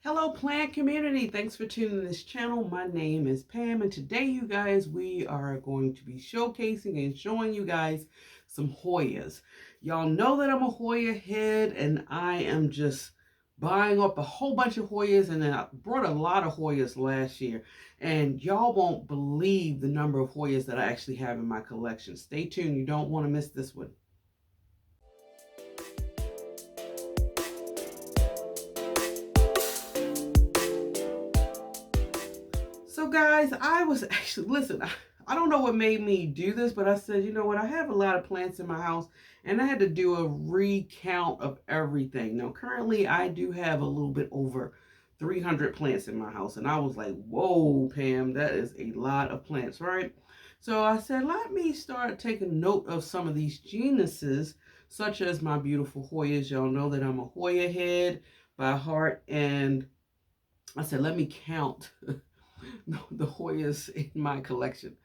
Hello plant community, thanks for tuning in this channel. My name is Pam and today you guys we are going to be showcasing and showing you guys some Hoyas. Y'all know that I'm a Hoya head and I am just buying up a whole bunch of Hoyas, and then I brought a lot of Hoyas last year, and y'all won't believe the number of Hoyas that I actually have in my collection. Stay tuned, you don't want to miss this one. So guys, I was actually, listen, I don't know what made me do this, but I said, you know what, I have a lot of plants in my house and I had to do a recount of everything. Now, currently I do have a little bit over 300 plants in my house, and I was like, whoa, Pam, that is a lot of plants, right? So I said, let me start taking note of some of these genuses, such as my beautiful Hoyas. Y'all know that I'm a Hoya head by heart, and I said, let me count the Hoyas in my collection.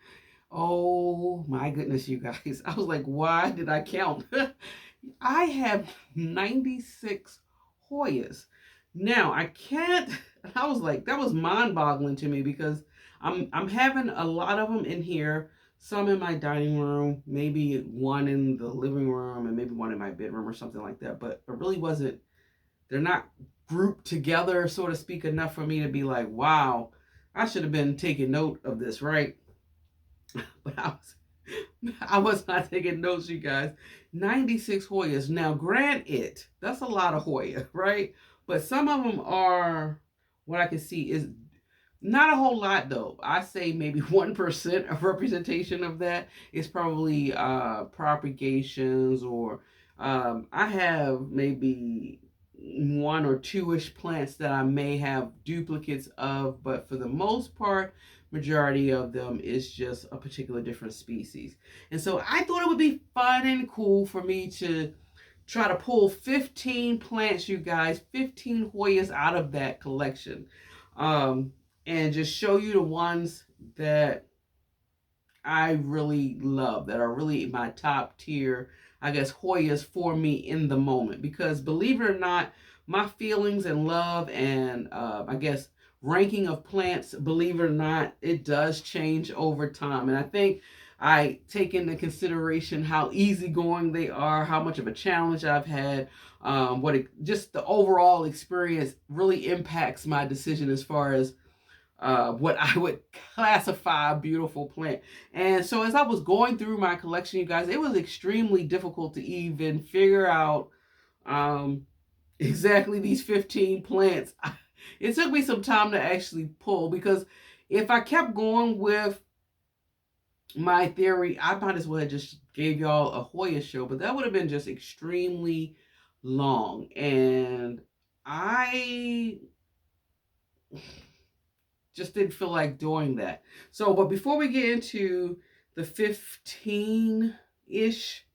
Oh my goodness, you guys. I was like, why did I count? I have 96 Hoyas. Now, I can't, I was like, that was mind-boggling to me because I'm having a lot of them in here, some in my dining room, maybe one in the living room, and maybe one in my bedroom or something like that. But it really wasn't, they're not grouped together, so to speak, enough for me to be like, wow, I should have been taking note of this, right? But I was not taking notes, you guys. 96 Hoyas. Now, granted, that's a lot of Hoya, right? But some of them are, what I can see is not a whole lot, though. I say maybe 1% of representation of that is probably propagations, or I have maybe one or two-ish plants that I may have duplicates of, but for the most part, majority of them is just a particular different species. And so I thought it would be fun and cool for me to try to pull 15 plants, you guys, 15 Hoyas out of that collection, and just show you the ones that I really love, that are really my top tier, I guess, Hoyas for me in the moment. Because believe it or not, my feelings and love and I guess ranking of plants, believe it or not, it does change over time. And I think I take into consideration how easygoing they are, how much of a challenge I've had, just the overall experience really impacts my decision as far as what I would classify a beautiful plant. And so as I was going through my collection, you guys, it was extremely difficult to even figure out exactly these 15 plants. It took me some time to actually pull, because if I kept going with my theory, I might as well have just gave y'all a Hoya show, but that would have been just extremely long. And I just didn't feel like doing that. So, but before we get into the 15-ish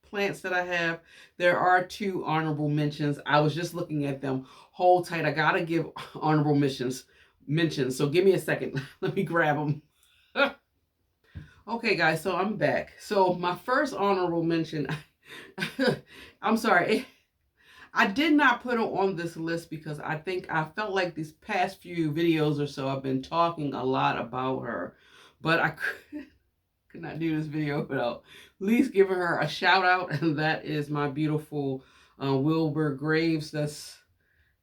plants that I have, there are two honorable mentions. I was just looking at them. Hold tight. I gotta give honorable mentions. So give me a second. Let me grab them. Okay, guys, so I'm back. So my first honorable mention, I'm sorry, I did not put her on this list because I think I felt like these past few videos or so I've been talking a lot about her, but I could not do this video without at least giving her a shout out, and that is my beautiful Wilbur Graves that's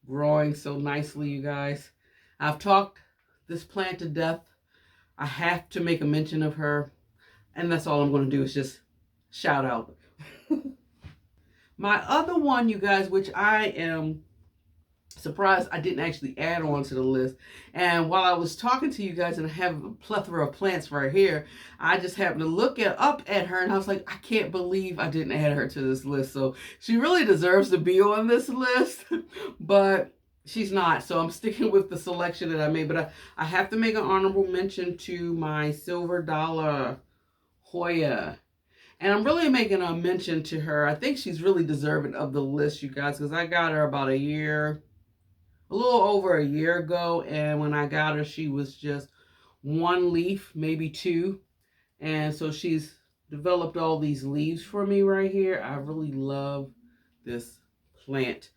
growing so nicely, you guys. I've talked this plant to death. I have to make a mention of her, and that's all I'm going to do is just shout out. My other one, you guys, which I am surprised I didn't actually add on to the list, and while I was talking to you guys and I have a plethora of plants right here, I just happened to look up at her and I was like, I can't believe I didn't add her to this list. So she really deserves to be on this list, but she's not, so I'm sticking with the selection that I made. But I have to make an honorable mention to my silver dollar Hoya. And I'm really making a mention to her. I think she's really deserving of the list, you guys, because I got her about a little over a year ago. And when I got her, she was just one leaf, maybe two. And so she's developed all these leaves for me right here. I really love this plant.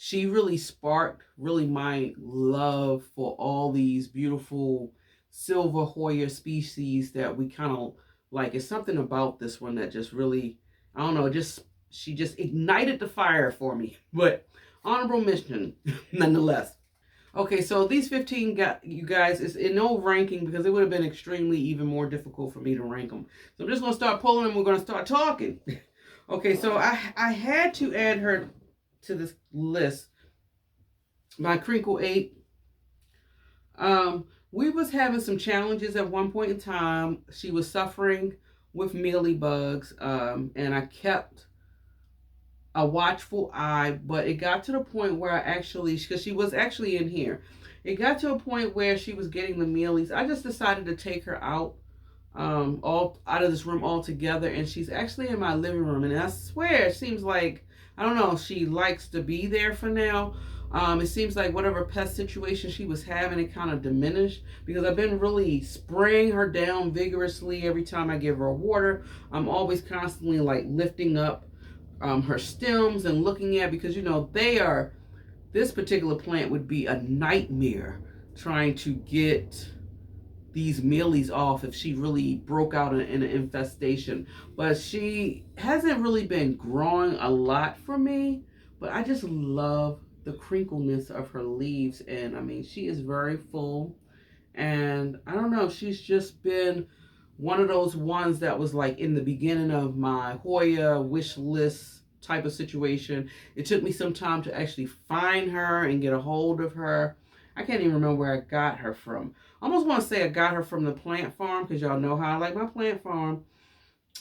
she really sparked really my love for all these beautiful silver Hoya species that we kind of like. It's something about this one that just really, I don't know, just she just ignited the fire for me. But honorable mention nonetheless. Okay, so these 15 got you guys is in no ranking because it would have been extremely even more difficult for me to rank them. So I'm just gonna start pulling them. We're gonna start talking. Okay, so I had to add her to this list. My Crinkle 8. We was having some challenges at one point in time. She was suffering with mealy bugs, and I kept a watchful eye, but it got to the point where I actually, because she was actually in here, it got to a point where she was getting the mealies. I just decided to take her out, all out of this room altogether, and she's actually in my living room. And I swear, it seems like, I don't know, she likes to be there for now. It seems like whatever pest situation she was having, it kind of diminished because I've been really spraying her down vigorously every time I give her water. I'm always constantly like lifting up her stems and looking at, because you know they are, this particular plant would be a nightmare trying to get these mealies off if she really broke out in an infestation. But she hasn't really been growing a lot for me, but I just love the crinkleness of her leaves. And I mean, she is very full, and I don't know, she's just been one of those ones that was like in the beginning of my Hoya wish list type of situation. It took me some time to actually find her and get a hold of her. I can't even remember where I got her from. I almost want to say I got her from the plant farm, because y'all know how I like my plant farm.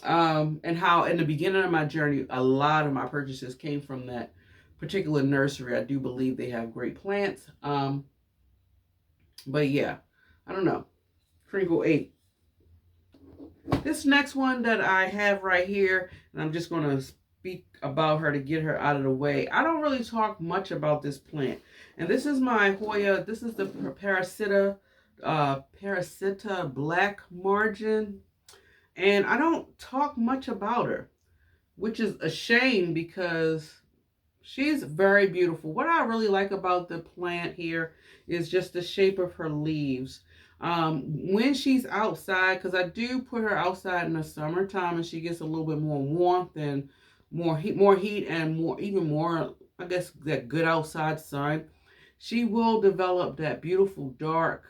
And how in the beginning of my journey, a lot of my purchases came from that particular nursery. I do believe they have great plants. But yeah, I don't know. Crinkle 8. This next one that I have right here, and I'm just going to speak about her to get her out of the way. I don't really talk much about this plant. And this is my Hoya. This is the Parasita Black Margin. And I don't talk much about her, which is a shame because she's very beautiful. What I really like about the plant here is just the shape of her leaves. When she's outside, because I do put her outside in the summertime, and she gets a little bit more warmth and more heat and even more, I guess, that good outside sun, she will develop that beautiful dark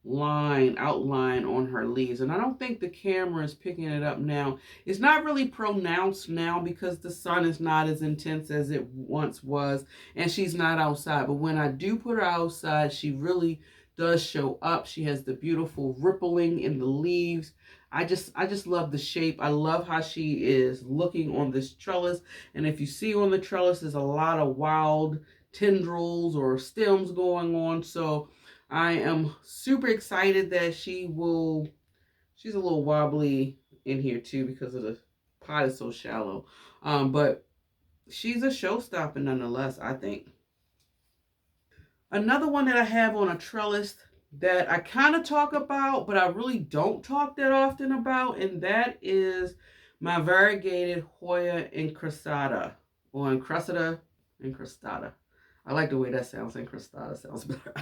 outline on her leaves. And I don't think the camera is picking it up now. It's not really pronounced now because the sun is not as intense as it once was, and she's not outside. But when I do put her outside, she really does show up. She has the beautiful rippling in the leaves. I just love the shape. I love how she is looking on this trellis. And if you see on the trellis, there's a lot of wild tendrils or stems going on. So I am super excited that she's a little wobbly in here too because of the pot is so shallow. But she's a showstopper nonetheless, I think. Another one that I have on a trellis that I kind of talk about, but I really don't talk that often about, and that is my variegated Hoya Incrustada, or Incrustada. I like the way that sounds. Incrustada sounds better.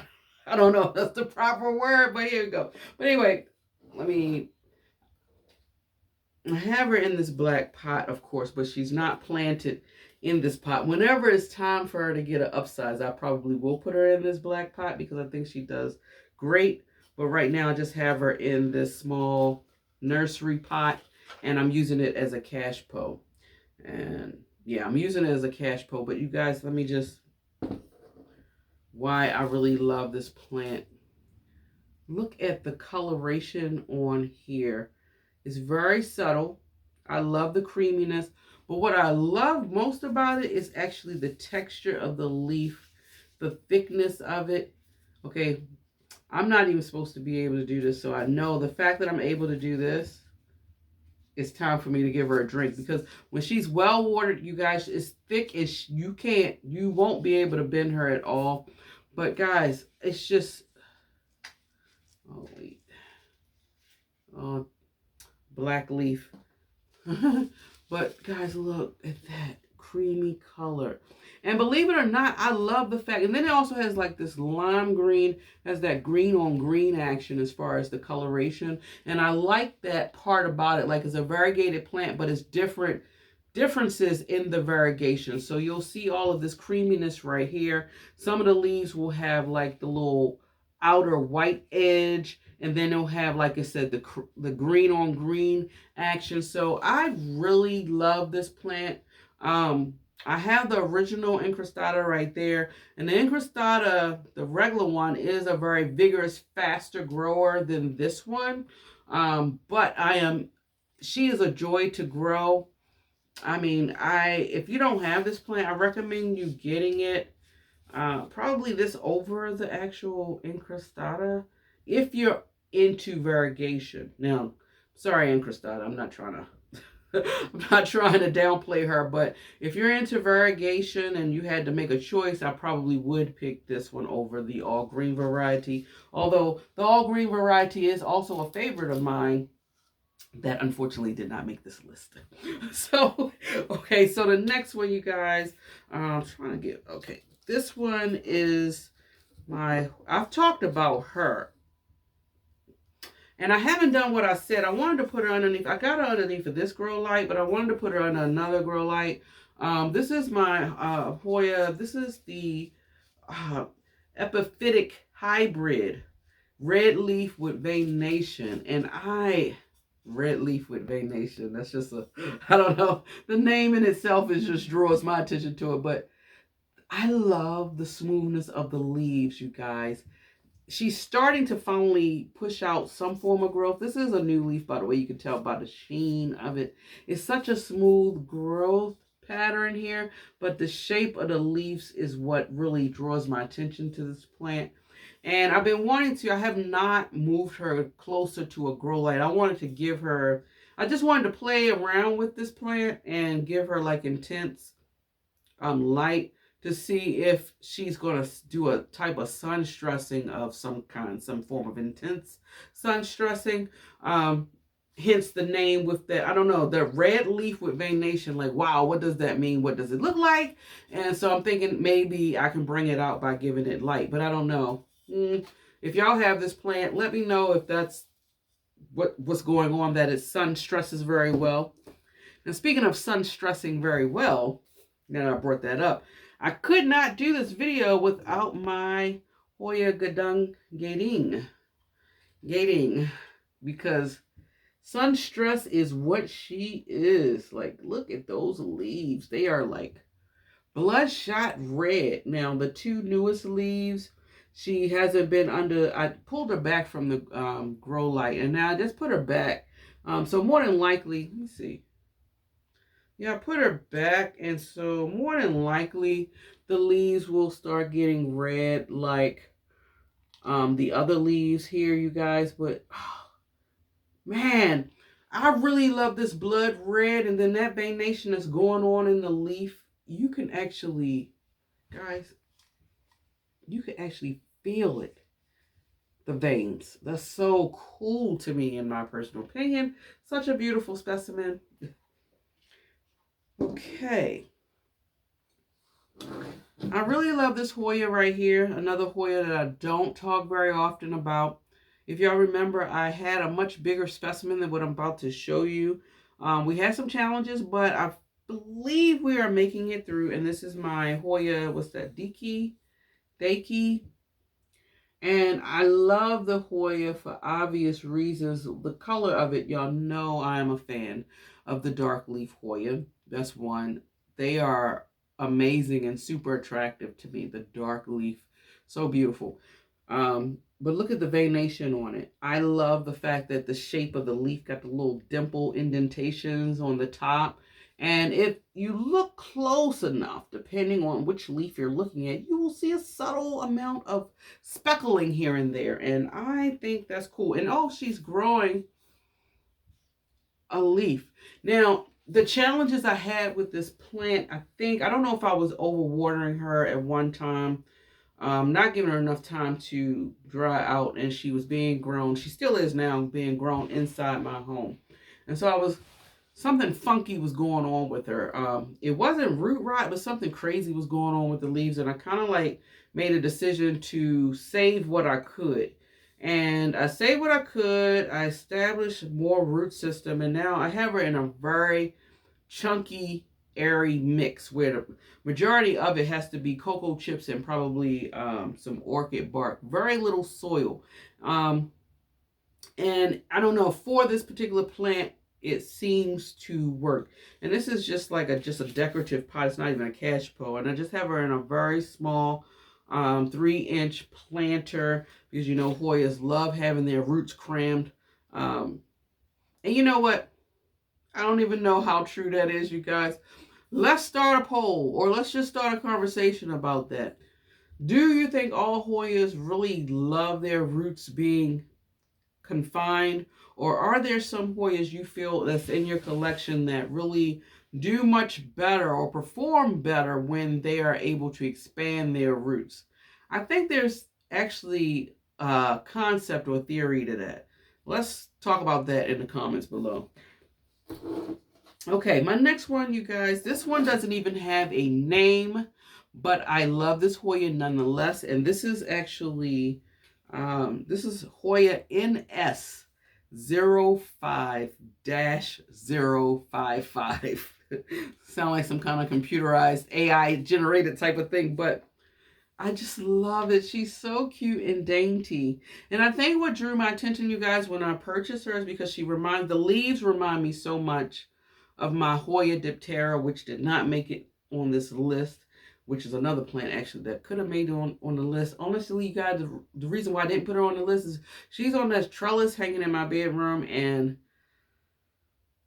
I don't know if that's the proper word, but here we go. But anyway, I have her in this black pot, of course, but she's not planted in this pot. Whenever it's time for her to get an upsize, I probably will put her in this black pot because I think she does great. But right now, I just have her in this small nursery pot, and I'm using it as a cash po. And yeah, I'm using it as a cash po. But you guys, let me just, why I really love this plant. Look at the coloration on here. It's very subtle. I love the creaminess. But what I love most about it is actually the texture of the leaf, the thickness of it. Okay, I'm not even supposed to be able to do this, so I know the fact that I'm able to do this, it's time for me to give her a drink, because when she's well watered, you guys, it's thick as you won't be able to bend her at all. But guys, it's just, oh wait, oh, black leaf. But guys, look at that creamy color. And believe it or not, I love the fact, and then it also has like this lime green, has that green on green action as far as the coloration. And I like that part about it. Like, it's a variegated plant, but it's differences in the variegation. So you'll see all of this creaminess right here. Some of the leaves will have like the little outer white edge, and then it'll have, like I said, the green on green action. So I really love this plant. I have the original Incrustada right there. And the Incrustada, the regular one, is a very vigorous, faster grower than this one. But she is a joy to grow. I mean, if you don't have this plant, I recommend you getting it. Probably this over the actual Incrustada, if you're into variegation. Now, sorry, Incrustada, I'm not trying to downplay her, but if you're into variegation and you had to make a choice, I probably would pick this one over the all green variety. Although the all green variety is also a favorite of mine that unfortunately did not make this list. So, okay, so the next one, you guys, I'm trying to get, okay, this one is I've talked about her. And I haven't done what I said. I wanted to put her underneath. I got her underneath of this grow light, but I wanted to put her under another grow light. This is my Hoya. This is the Idic Hybrid Red Leaf with Venation. And Red Leaf with Venation. That's just I don't know. The name in itself just draws my attention to it. But I love the smoothness of the leaves, you guys. She's starting to finally push out some form of growth. This is a new leaf, by the way. You can tell by the sheen of it. It's such a smooth growth pattern here, but the shape of the leaves is what really draws my attention to this plant. And I've been wanting to, I have not moved her closer to a grow light. I just wanted to play around with this plant and give her like intense light, to see if she's going to do a type of sun stressing of some kind, some form of intense sun stressing. Hence the name with the, I don't know, the red leaf with venation. Like, wow, what does that mean? What does it look like? And so I'm thinking maybe I can bring it out by giving it light, but I don't know. If y'all have this plant, let me know if that's what's going on, that it sun stresses very well. And speaking of sun stressing very well, now I brought that up, I could not do this video without my Hoya Ganing, because sun stress is what she is. Like, look at those leaves. They are like bloodshot red. Now, the two newest leaves, she hasn't been under, I pulled her back from the grow light, and now I just put her back. So more than likely, let me see. Yeah, I put her back, and so more than likely the leaves will start getting red like the other leaves here, you guys. But oh, man, I really love this blood red, and then that venation that's going on in the leaf. You can actually, guys, you can actually feel it. The veins. That's so cool to me, in my personal opinion. Such a beautiful specimen. Okay. I really love this Hoya right here. Another Hoya that I don't talk very often about. If y'all remember, I had a much bigger specimen than what I'm about to show you. We had some challenges, but I believe we are making it through. And this is my Hoya, what's that, Dickidee. And I love the Hoya for obvious reasons. The color of it, y'all know I am a fan of the dark leaf Hoya. That's one. They are amazing and super attractive to me. The dark leaf, so beautiful. But look at the venation on it. I love the fact that the shape of the leaf got the little dimple indentations on the top. And if you look close enough, depending on which leaf you're looking at, you will see a subtle amount of speckling here and there. And I think that's cool. And oh, she's growing a leaf. Now, the challenges I had with this plant, I don't know if I was overwatering her at one time, not giving her enough time to dry out, and she was being grown. She still is now being grown inside my home. And so I was something funky was going on with her. It wasn't root rot, but something crazy was going on with the leaves, and I kind of like made a decision to save what I could. And I saved what I could. I established more root system, and now I have her in a very chunky, airy mix where the majority of it has to be cocoa chips and probably some orchid bark. Very little soil. And I don't know, for this particular plant, it seems to work. And this is just like just a decorative pot. It's not even a cash pot. And I just have her in a very small 3-inch planter because you know Hoyas love having their roots crammed. And you know what? I don't even know how true that is, you guys. Let's start a poll, or let's just start a conversation about that. Do you think all Hoyas really love their roots being confined, or are there some Hoyas you feel that's in your collection that really do much better or perform better when they are able to expand their roots? I think there's actually a concept or theory to that. Let's talk about that in the comments below. Okay, my next one, you guys, this one doesn't even have a name, but I love this Hoya nonetheless, and this is actually this is Hoya NS05-055. Sound like some kind of computerized AI generated type of thing, but I just love it. She's so cute and dainty. And I think what drew my attention, you guys, when I purchased her is because the leaves remind me so much of my Hoya Diptera, which did not make it on this list, which is another plant actually that could have made it on the list. Honestly, you guys, the reason why I didn't put her on the list is she's on that trellis hanging in my bedroom, and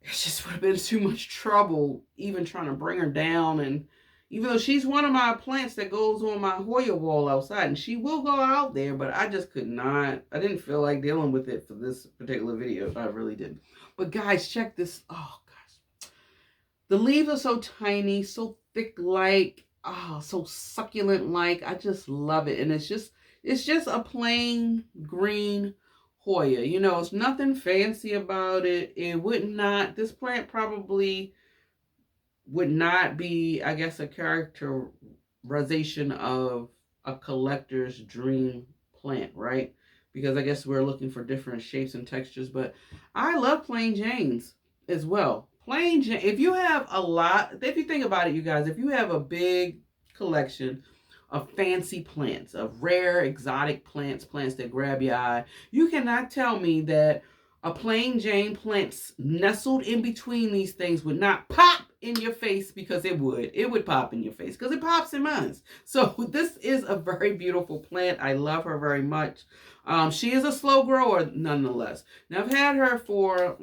it just would have been too much trouble even trying to bring her down. And even though she's one of my plants that goes on my Hoya wall outside, and she will go out there, but I just could not. I didn't feel like dealing with it for this particular video. I really didn't. But guys, check this. Oh, gosh. The leaves are so tiny, so thick-like. Oh, so succulent-like. I just love it. And it's just a plain green Hoya. You know, it's nothing fancy about it. This plant probably would not be, I guess, a characterization of a collector's dream plant, right? Because I guess we're looking for different shapes and textures, but I love plain Janes as well. Plain Jane, if you think about it, you guys, if you have a big collection of fancy plants, of rare, exotic plants that grab your eye, you cannot tell me that a plain Jane plant nestled in between these things would not pop in your face, because it would pop in your face because it pops in mine. So this is a very beautiful plant. I love her very much. She is a slow grower nonetheless. Now I've had her for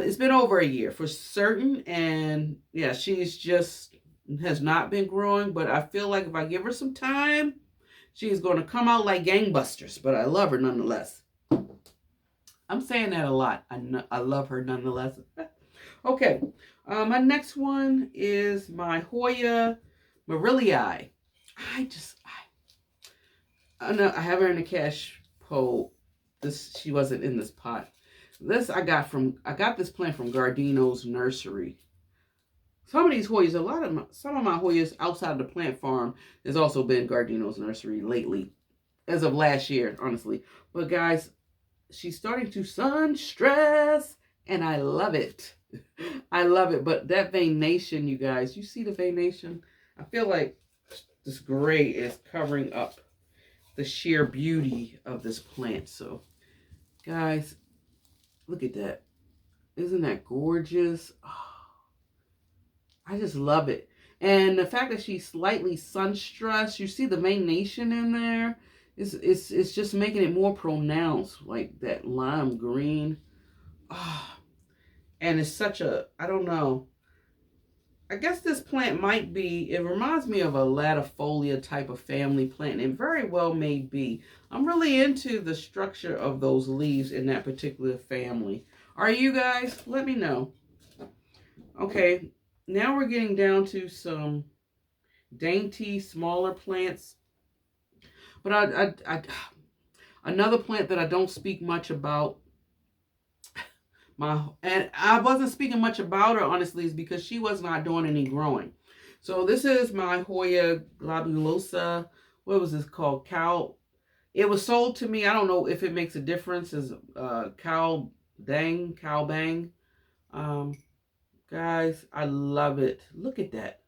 it's been over a year for certain, and yeah, she's just has not been growing, but I feel like if I give her some time, she's going to come out like gangbusters. But I love her nonetheless. I'm saying that a lot. I love her nonetheless. Okay, my next one is my Hoya Meril Eey. I know I have her in a cash pole. She wasn't in this pot. This I got this plant from Gardino's nursery. Some of these Hoyas, some of my Hoyas outside of the plant farm has also been Gardino's nursery lately, as of last year, honestly. But guys, she's starting to sun stress, and I love it. I love it. But that veination, you guys, you see the veination? I feel like this gray is covering up the sheer beauty of this plant. So, guys, look at that. Isn't that gorgeous? Oh, I just love it. And the fact that she's slightly sun stressed, you see the veination in there? It's just making it more pronounced, like that lime green. Oh, and it's such a, I don't know. I guess this plant might be, it reminds me of a latifolia type of family plant. It very well may be. I'm really into the structure of those leaves in that particular family. Are you guys? Let me know. Okay, now we're getting down to some dainty, smaller plants. But another plant that I don't speak much about And I wasn't speaking much about her, honestly, is because she was not doing any growing. So this is my Hoya Globulosa. What was this called? Cow. It was sold to me. I don't know if it makes a difference. As Cow Bang. Um, guys, I love it. Look at that.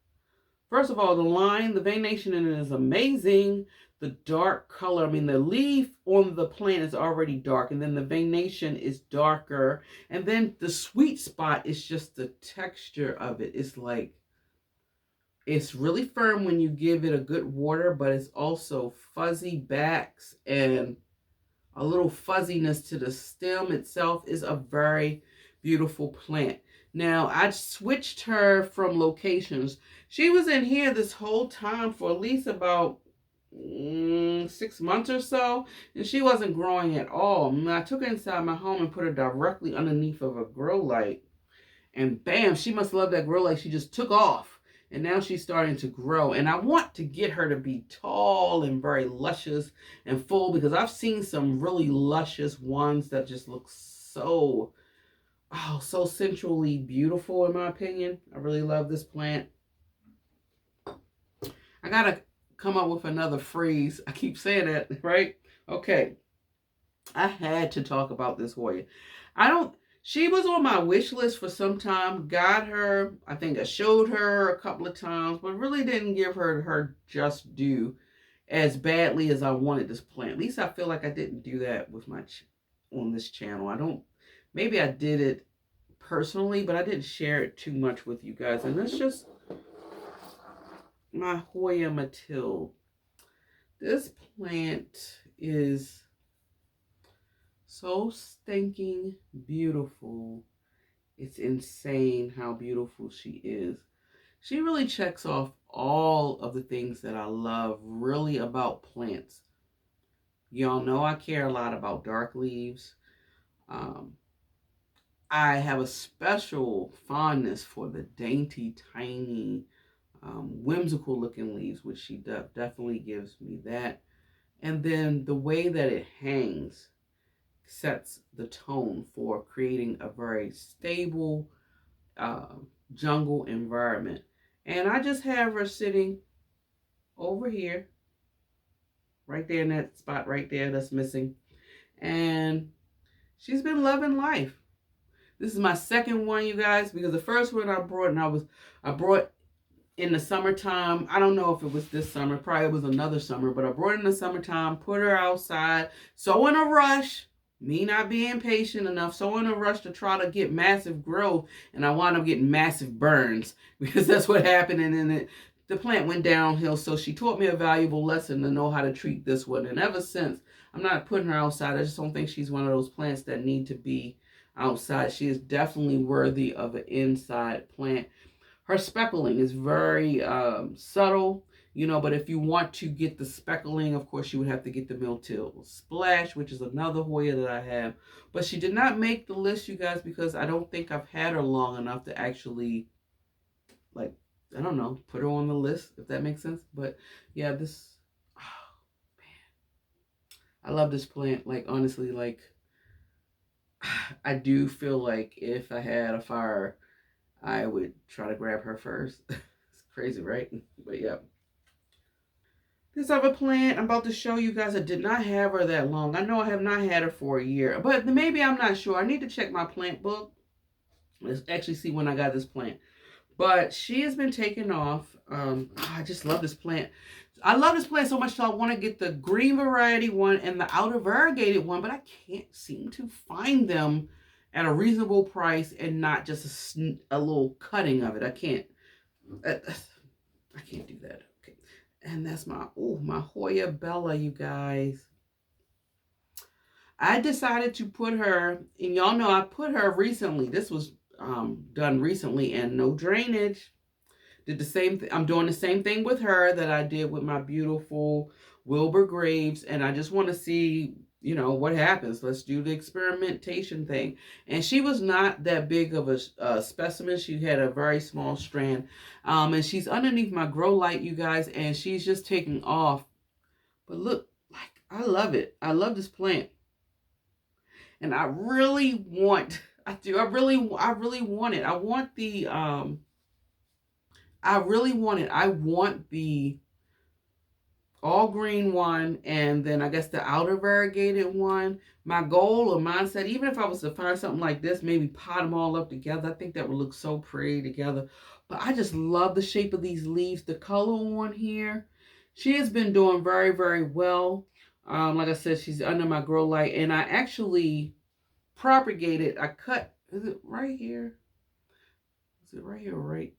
First of all, the veination in it is amazing. The dark color, I mean, the leaf on the plant is already dark, and then the veination is darker. And then the sweet spot is just the texture of it. It's like, it's really firm when you give it a good water, but it's also fuzzy backs and a little fuzziness to the stem itself. Is a very beautiful plant. Now, I switched her from locations. She was in here this whole time for at least about 6 months or so, and she wasn't growing at all. I took her inside my home and put her directly underneath of a grow light, and bam, she must love that grow light. She just took off. And now she's starting to grow. And I want to get her to be tall and very luscious and full, because I've seen some really luscious ones that just look so, so sensually beautiful, in my opinion. I really love this plant. I got to come up with another phrase. I keep saying that, right? Okay. I had to talk about this Hoya. She was on my wish list for some time. Got her. I think I showed her a couple of times, but really didn't give her just due as badly as I wanted this plant. At least I feel like I didn't do that with on this channel. Maybe I did it personally, but I didn't share it too much with you guys. And that's just my Hoya Ma Till. This plant is so stinking beautiful. It's insane how beautiful she is. She really checks off all of the things that I love really about plants. Y'all know I care a lot about dark leaves. I have a special fondness for the dainty, tiny, whimsical looking leaves, which she definitely gives me that. And then the way that it hangs sets the tone for creating a very stable jungle environment. And I just have her sitting over here, right there in that spot right there that's missing. And she's been loving life. This is my second one, you guys, because the first one I brought, I brought in the summertime. I don't know if it was this summer, probably it was another summer, but I brought it in the summertime, put her outside, so in a rush. Me not being patient enough, so in a rush to try to get massive growth, and I wound up getting massive burns, because that's what happened, and then the plant went downhill. So she taught me a valuable lesson to know how to treat this one, and ever since, I'm not putting her outside. I just don't think she's one of those plants that need to be outside. She is definitely worthy of an inside plant. Her speckling is very subtle, but if you want to get the speckling, of course, you would have to get the Ma Till Splash, which is another Hoya that I have. But she did not make the list, you guys, because I don't think I've had her long enough to actually, like, I don't know, put her on the list, if that makes sense. But, yeah, oh, man. I love this plant. Like, honestly, like, I do feel like if I had a fire, I would try to grab her first. It's crazy, right? But, yeah. This other plant I'm about to show you guys, I did not have her that long. I know I have not had her for a year, but maybe I'm not sure. I need to check my plant book. Let's actually see when I got this plant. But she has been taken off. I just love this plant. I love this plant so much, so I want to get the green variety one and the outer variegated one, but I can't seem to find them at a reasonable price and not just a little cutting of it. I can't do that. Okay. And that's my Hoya Bella, you guys. I decided to put her, and y'all know I put her recently. This was done recently, and no drainage. Did the same thing. I'm doing the same thing with her that I did with my beautiful Wilbur Graves, and I just want to see, what happens. Let's do the experimentation thing. And she was not that big of a specimen. She had a very small strand, and she's underneath my grow light, you guys, and she's just taking off. But look, like, I love it. I love this plant. And I really want I do. I really want it. I want the I really want it. I want the all green one, and then I guess the outer variegated one. My goal or mindset, even if I was to find something like this, maybe pot them all up together, I think that would look so pretty together. But I just love the shape of these leaves, the color on here. She has been doing very, very well. Like I said, she's under my grow light, and I actually propagated. I cut, is it right here? Is it right here or right?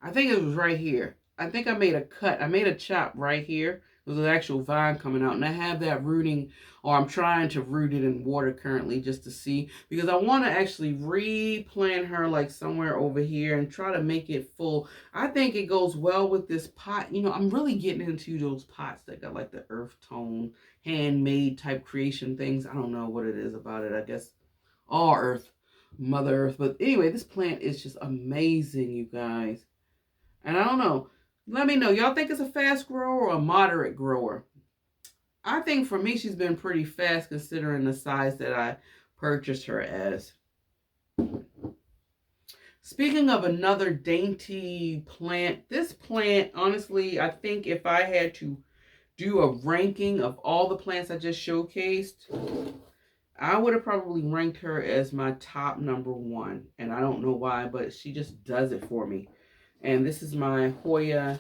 I think it was right here. I think I made a cut. I made a chop right here. There's an actual vine coming out. And I have that rooting, or I'm trying to root it in water currently just to see. Because I want to actually replant her like somewhere over here and try to make it full. I think it goes well with this pot. You know, I'm really getting into those pots that got like the earth tone, handmade type creation things. I don't know what it is about it. I guess all earth, Mother Earth. But anyway, this plant is just amazing, you guys. And I don't know. Let me know. Y'all think it's a fast grower or a moderate grower? I think for me, she's been pretty fast considering the size that I purchased her as. Speaking of another dainty plant, this plant, honestly, I think if I had to do a ranking of all the plants I just showcased, I would have probably ranked her as my top #1. And I don't know why, but she just does it for me. And this is my Hoya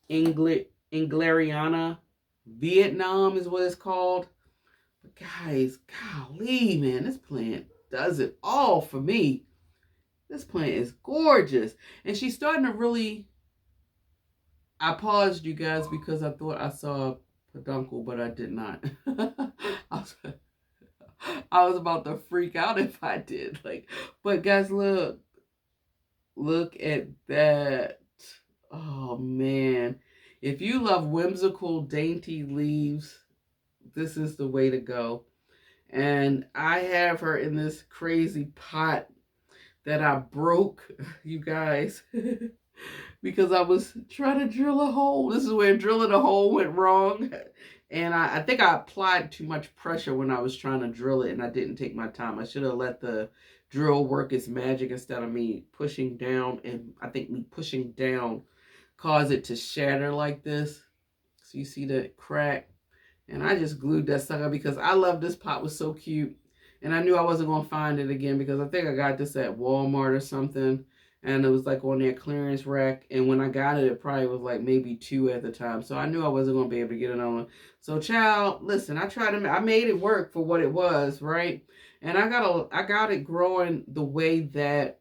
Ingleriana Vietnam is what it's called. But guys, golly, man, this plant does it all for me. This plant is gorgeous. And she's starting to really... I paused, you guys, because I thought I saw a peduncle, but I did not. I was about to freak out if I did. But guys, look. Look at that. Oh, man. If you love whimsical, dainty leaves, this is the way to go. And I have her in this crazy pot that I broke, you guys, because I was trying to drill a hole. This is where drilling a hole went wrong. And I think I applied too much pressure when I was trying to drill it, and I didn't take my time. I should have let the drill work its magic instead of me pushing down. And I think me pushing down caused it to shatter like this. So you see the crack. And I just glued that sucker because I love this pot. It was so cute. And I knew I wasn't going to find it again because I think I got this at Walmart or something. And it was like on their clearance rack. And when I got it, it probably was like maybe 2 at the time. So I knew I wasn't going to be able to get it on. So child, listen, I made it work for what it was, right? And I got it growing the way that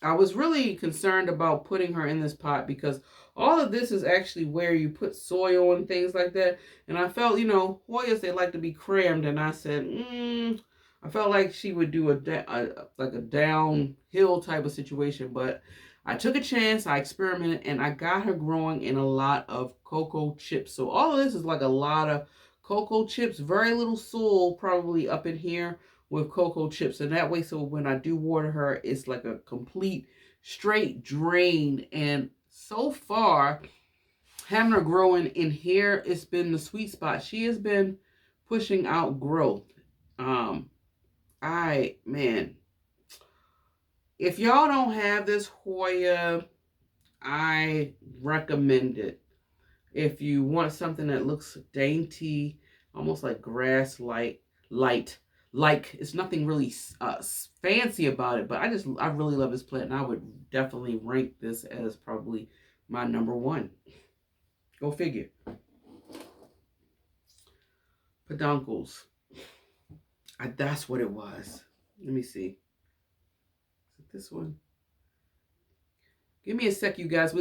I was really concerned about putting her in this pot because all of this is actually where you put soil and things like that. And I felt, you know, Hoyas, they like to be crammed. And I said, I felt like she would do like a downhill type of situation. But I took a chance, I experimented, and I got her growing in a lot of cocoa chips. So all of this is like a lot of cocoa chips, very little soil probably up in here with cocoa chips. And that way, so when I do water her, it's like a complete straight drain. And so far, having her growing in here, it's been the sweet spot. She has been pushing out growth. Man, if y'all don't have this Hoya, I recommend it. If you want something that looks dainty, almost like grass light, like it's nothing really fancy about it, but I really love this plant, and I would definitely rank this as probably my #1. Go figure. Peduncles. That's what it was. Let me see. Is it this one? Give me a sec, you guys.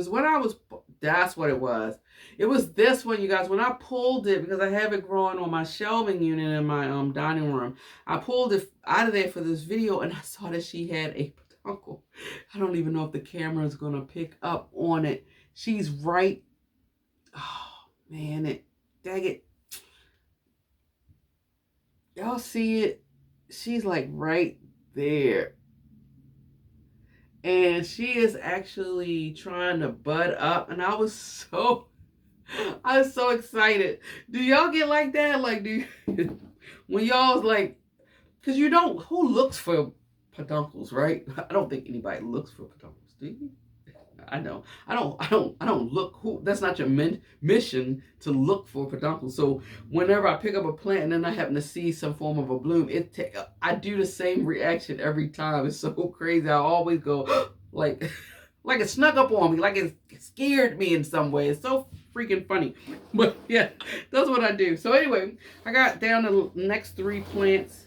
That's what it was. It was this one, you guys. When I pulled it, because I have it growing on my shelving unit in my dining room, I pulled it out of there for this video, and I saw that she had a peduncle. I don't even know if the camera is going to pick up on it. She's right. Oh, man. Dang it. Y'all see it? She's like right there. And she is actually trying to bud up. And I was so excited. Do y'all get like that? Like, when y'all's like, because you don't, who looks for peduncles, right? I don't think anybody looks for peduncles, do you? I know. I don't look. Who? That's not your mission to look for peduncles. So whenever I pick up a plant and then I happen to see some form of a bloom, I do the same reaction every time. It's so crazy. I always go like, like it snuck up on me, like it scared me in some way. It's so freaking funny. But yeah, that's what I do. So anyway, I got down to the next 3 plants.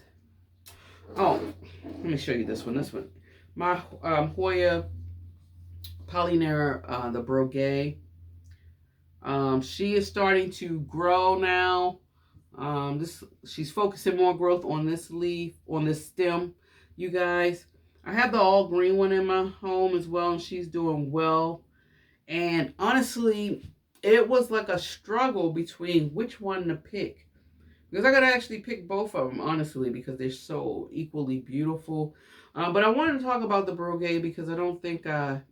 Oh, let me show you this one. This one, my Hoya Polynera, the Brogay. She is starting to grow now. She's focusing more growth on this leaf, on this stem, you guys. I have the all green one in my home as well, and she's doing well. And honestly, it was like a struggle between which one to pick. Because I got to actually pick both of them, honestly, because they're so equally beautiful. But I wanted to talk about the Brogay because I don't think I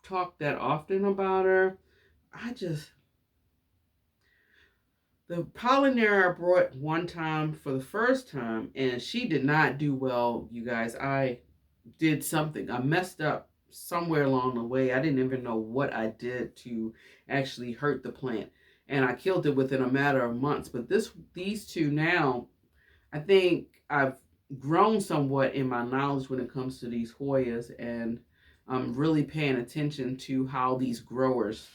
talk that often about her. The Polynera I brought one time for the first time, and she did not do well, you guys. I did something. I messed up somewhere along the way. I didn't even know what I did to actually hurt the plant. And I killed it within a matter of months. But these two now, I think I've grown somewhat in my knowledge when it comes to these Hoyas, and I'm really paying attention to how these growers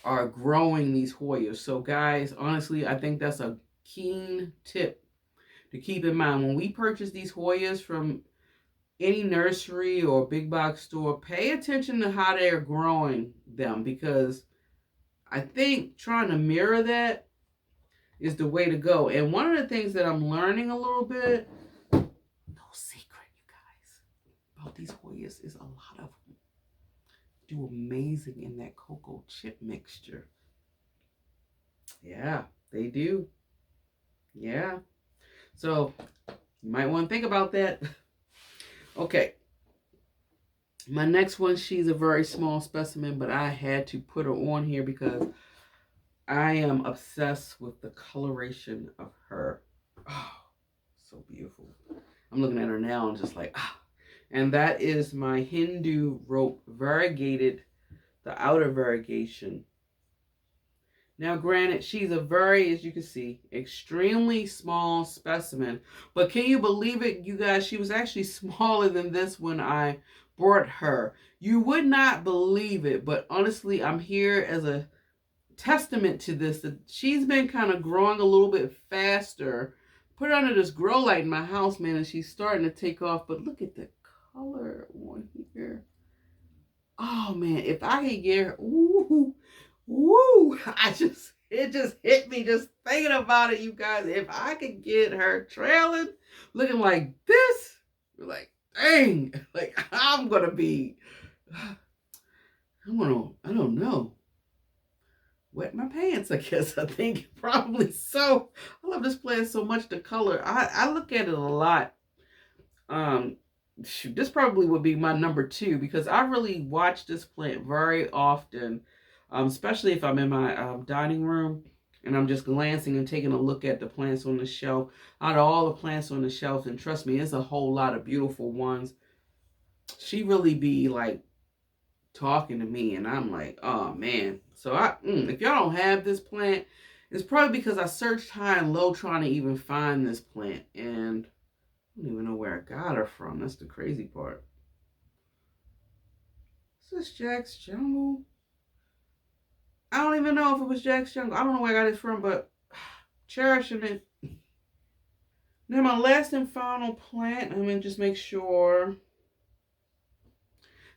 are growing these Hoyas. So guys, honestly, I think that's a keen tip to keep in mind. When we purchase these Hoyas from any nursery or big box store, pay attention to how they're growing them, because I think trying to mirror that is the way to go. And one of the things that I'm learning a little bit, no secret, you guys, about these Hoyas is a lot of them do amazing in that cocoa chip mixture. Yeah, they do. Yeah. So you might want to think about that. Okay. My next one, she's a very small specimen, but I had to put her on here because I am obsessed with the coloration of her. Oh, so beautiful. I'm looking at her now and just like, ah. And that is my Hindu rope variegated, the outer variegation. Now, granted, she's a very, as you can see, extremely small specimen. But can you believe it, you guys? She was actually smaller than this when I brought her. You would not believe it, but honestly, I'm here as a testament to this, that she's been kind of growing a little bit faster. Put her under this grow light in my house, man, and she's starting to take off. But look at the color on here. Oh man, if I could get her, ooh, it just hit me just thinking about it, you guys. If I could get her trailing, looking like this, like, dang, like I'm gonna be, I don't know, wet my pants, I guess. I think probably so. I love this plant so much. The color, I look at it a lot. Shoot, this probably would be my number 2 because I really watch this plant very often, especially if I'm in my dining room and I'm just glancing and taking a look at the plants on the shelf. Out of all the plants on the shelf, and trust me, it's a whole lot of beautiful ones, she really be like talking to me, and I'm like, oh man. So if y'all don't have this plant, it's probably because I searched high and low trying to even find this plant, and I don't even know where I got her from. That's the crazy part. Is this Jack's Jungle? I don't even know if it was Jack's Jungle. I don't know where I got it from, but cherishing it. Now my last and final plant, I'm going to just make sure.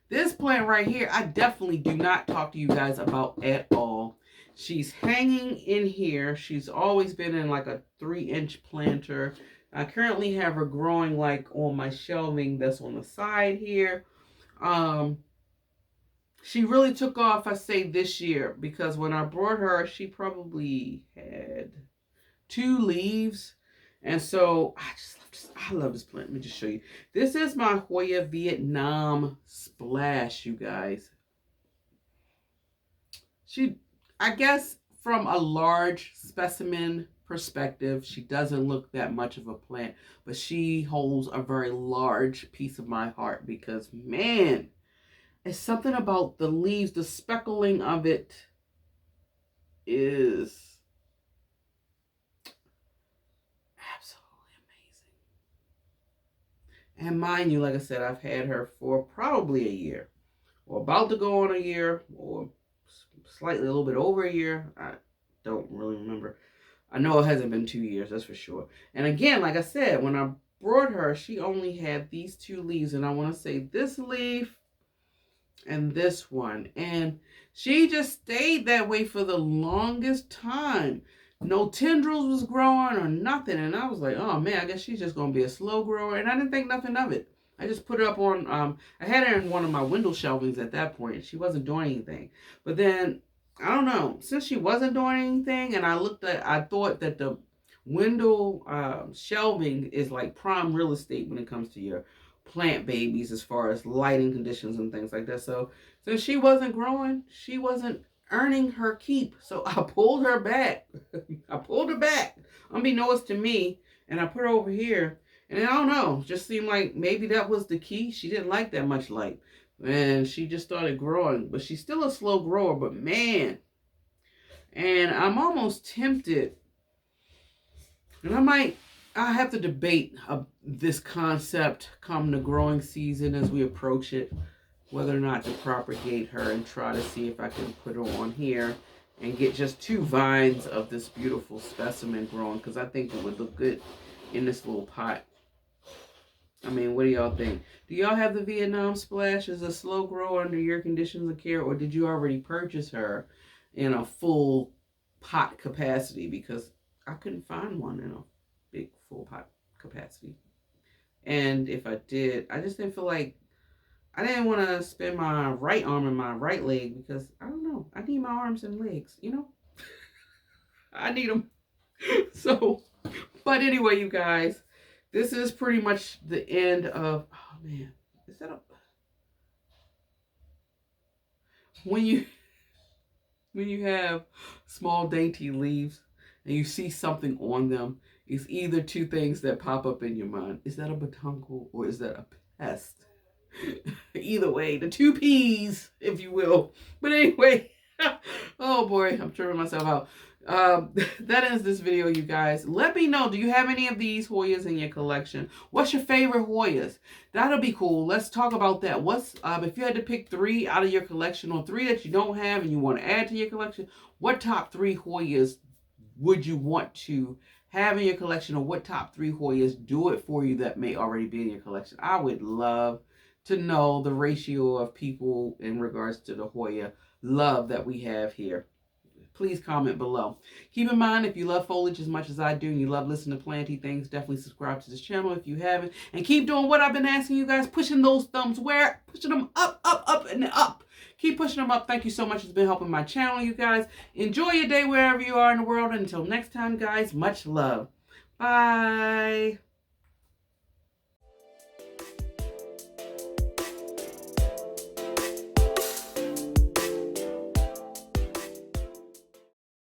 This plant right here, I definitely do not talk to you guys about at all. She's hanging in here. She's always been in like a 3-inch planter. I currently have her growing like on my shelving that's on the side here. She really took off, I say, this year, because when I brought her, she probably had 2 leaves. And so I love this plant. Let me just show you. This is my Hoya Vietnam Splash, you guys. I guess from a large specimen perspective, she doesn't look that much of a plant, but she holds a very large piece of my heart because, man, it's something about the leaves, the speckling of it is absolutely amazing. And mind you, like I said, I've had her for probably a year, or about to go on a year, or slightly a little bit over a year. I don't really remember. I know it hasn't been 2 years, that's for sure. And again, like I said, when I brought her, she only had these two leaves. And I want to say this leaf and this one. And she just stayed that way for the longest time. No tendrils was growing or nothing. And I was like, oh man, I guess she's just going to be a slow grower. And I didn't think nothing of it. I just put it up on, I had her in one of my window shelvings at that point. She wasn't doing anything. But then, I don't know, since she wasn't doing anything, and I thought that the window shelving is like prime real estate when it comes to your plant babies as far as lighting conditions and things like that. So since she wasn't growing, she wasn't earning her keep. So I pulled her back. I pulled her back, unbeknownst to me, and I put her over here. And I don't know, just seemed like maybe that was the key. She didn't like that much light. And she just started growing. But she's still a slow grower, but man. And I'm almost tempted. And I have to debate this concept come the growing season as we approach it. Whether or not to propagate her and try to see if I can put her on here and get just 2 vines of this beautiful specimen growing. Because I think it would look good in this little pot. I mean, what do y'all think? Do y'all have the Vietnam Splash as a slow grower under your conditions of care? Or did you already purchase her in a full pot capacity? Because I couldn't find one in a big full pot capacity. And if I did, I just didn't feel like, I didn't want to spend my right arm and my right leg because, I don't know, I need my arms and legs, you know? I need them. So, but anyway, you guys, this is pretty much the end of, oh man, is that a, when you have small dainty leaves and you see something on them, it's either 2 things that pop up in your mind. Is that a batuncle or is that a pest? Either way, the 2 P's, if you will. But anyway, oh boy, I'm tripping myself out. That ends this video, you guys. Let me know, do you have any of these Hoyas in your collection? What's your favorite Hoyas? That'll be cool. Let's talk about that. What's if you had to pick 3 out of your collection, or 3 that you don't have and you want to add to your collection, what top 3 Hoyas would you want to have in your collection, or what top 3 Hoyas do it for you that may already be in your collection? I would love to know the ratio of people in regards to the Hoya love that we have here. Please comment below. Keep in mind, if you love foliage as much as I do and you love listening to planty things, definitely subscribe to this channel if you haven't. And keep doing what I've been asking you guys, pushing those thumbs where? Pushing them up, up, up, and up. Keep pushing them up. Thank you so much. It's been helping my channel, you guys. Enjoy your day wherever you are in the world. Until next time, guys, much love. Bye.